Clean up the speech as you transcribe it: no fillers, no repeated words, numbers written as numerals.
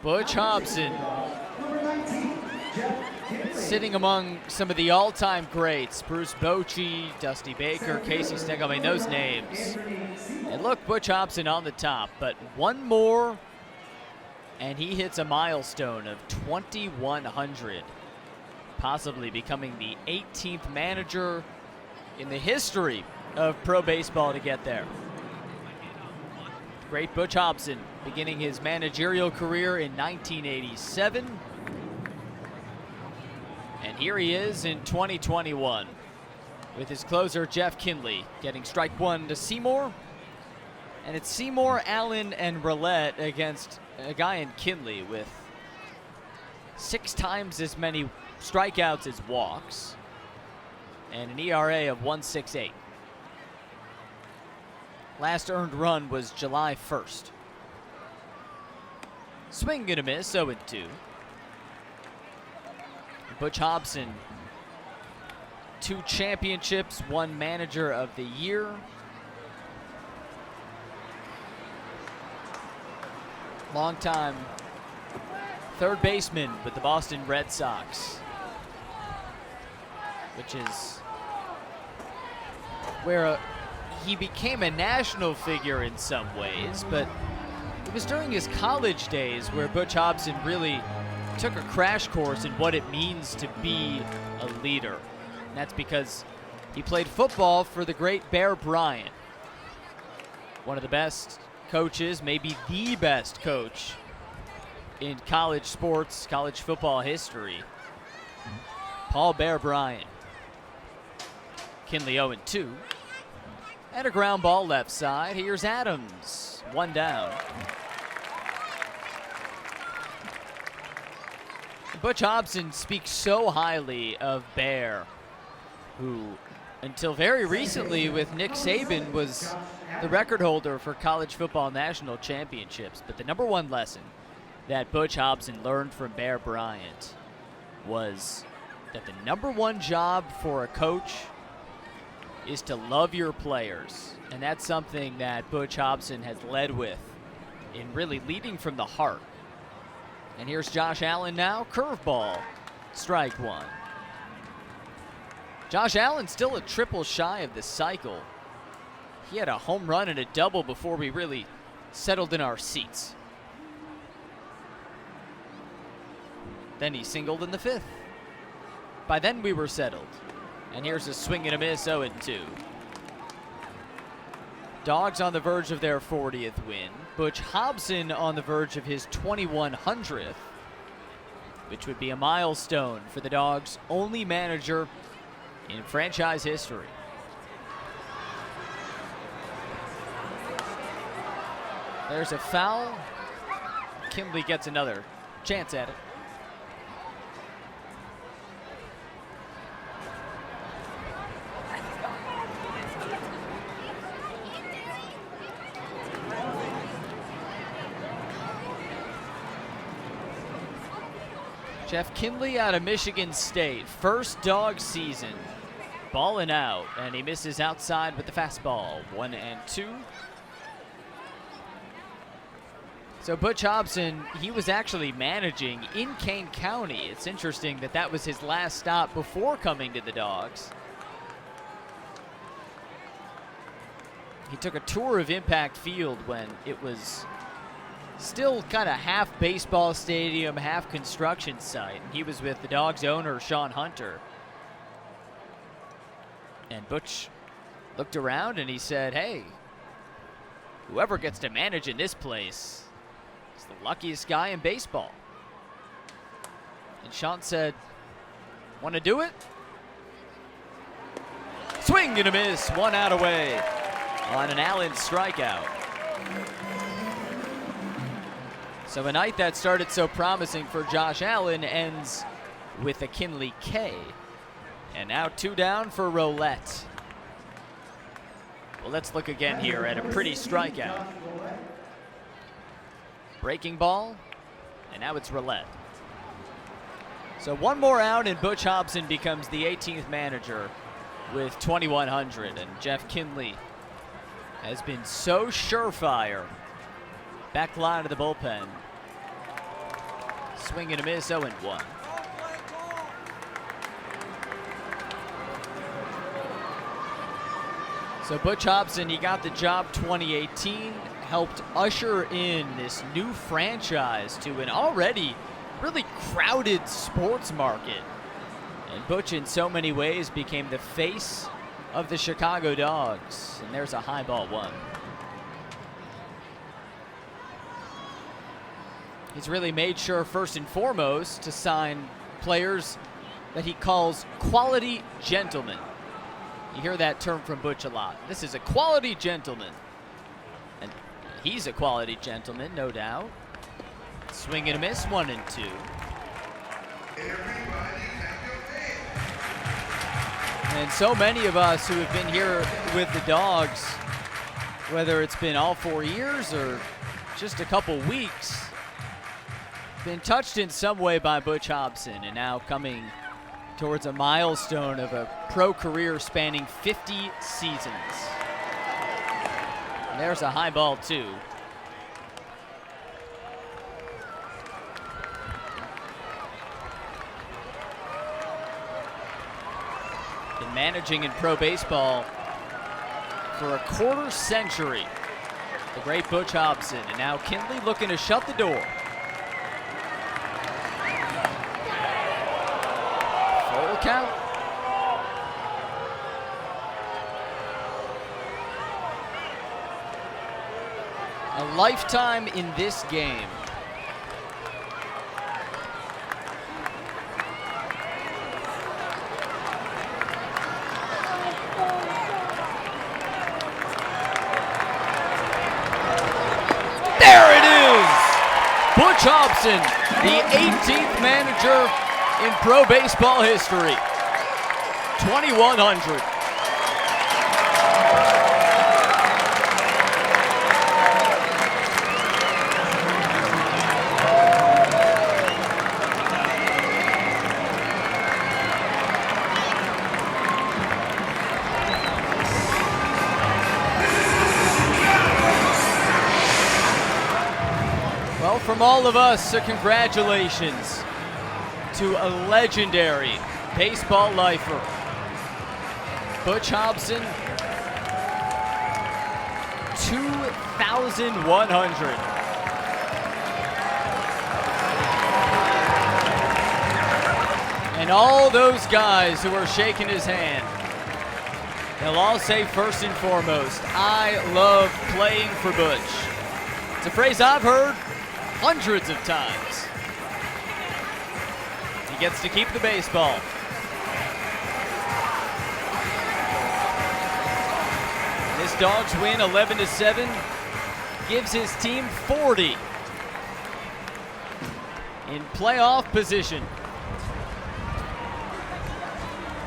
Butch Hobson, sitting among some of the all-time greats, Bruce Bochy, Dusty Baker, Casey Stengel, I mean, those names. And look, Butch Hobson on the top, but one more, and he hits a milestone of 2,100, possibly becoming the 18th manager in the history of pro baseball to get there. Great Butch Hobson beginning his managerial career in 1987. And here he is in 2021 with his closer Jeff Kinley getting strike one to Seymour. And it's Seymour, Allen, and Roulette against a guy in Kinley with 6 times as many strikeouts as walks and an ERA of 1.68. Last earned run was July 1st. Swing and a miss, 0-2. Butch Hobson, 2 championships, 1 manager of the year. Longtime third baseman with the Boston Red Sox, which is where he became a national figure in some ways, but it was during his college days where Butch Hobson really took a crash course in what it means to be a leader. And that's because he played football for the great Bear Bryant, one of the best coaches, maybe the best coach in college sports, college football history. Paul Bear Bryant. Kinley 0-2. And a ground ball left side. Here's Adams, 1 down. Butch Hobson speaks so highly of Bear, who until very recently with Nick Saban was the record holder for college football national championships. But the number one lesson that Butch Hobson learned from Bear Bryant was that the number one job for a coach is to love your players. And that's something that Butch Hobson has led with in really leading from the heart. And here's Josh Allen now, curveball, strike one. Josh Allen still a triple shy of the cycle. He had a home run and a double before we really settled in our seats. Then he singled in the 5th. By then we were settled. And here's a swing and a miss, 0-2. Dogs on the verge of their 40th win. Butch Hobson on the verge of his 2,100th, which would be a milestone for the Dogs' only manager in franchise history. There's a foul. Kinley gets another chance at it. Jeff Kinley out of Michigan State, first Dog season, balling out, and he misses outside with the fastball, 1-2. So Butch Hobson, he was actually managing in Kane County. It's interesting that that was his last stop before coming to the Dogs. He took a tour of Impact Field when it was still kind of half baseball stadium, half construction site. He was with the Dogs owner, Sean Hunter. And Butch looked around and he said, hey, whoever gets to manage in this place is the luckiest guy in baseball. And Sean said, want to do it? Swing and a miss, 1 out away on an Allen strikeout. So a night that started so promising for Josh Allen ends with a Kinley K. And now 2 down for Roulette. Well, let's look again here at a pretty strikeout. Breaking ball, and now it's Roulette. So 1 more out and Butch Hobson becomes the 18th manager with 2,100. And Jeff Kinley has been so surefire. Back line of the bullpen. Swing and a miss, 0-1. So Butch Hobson, he got the job 2018, helped usher in this new franchise to an already really crowded sports market. And Butch, in so many ways, became the face of the Chicago Dogs. And there's a high ball 1. He's really made sure, first and foremost, to sign players that he calls quality gentlemen. You hear that term from Butch a lot. This is a quality gentleman. And he's a quality gentleman, no doubt. Swing and a miss, 1-2. And so many of us who have been here with the Dogs, whether it's been all 4 years or just a couple weeks, been touched in some way by Butch Hobson, and now coming towards a milestone of a pro career spanning 50 seasons. And there's a high ball 2. Been managing in pro baseball for a quarter century. The great Butch Hobson, and now Kindley looking to shut the door. Full count. A lifetime in this game. There it is! Butch Hobson, the 18th manager in pro baseball history. 2,100. Well, from all of us, congratulations to a legendary baseball lifer, Butch Hobson, 2,100. And all those guys who are shaking his hand, they'll all say first and foremost, I love playing for Butch. It's a phrase I've heard hundreds of times. He gets to keep the baseball. This Dogs win 11-7, gives his team 40 in playoff position.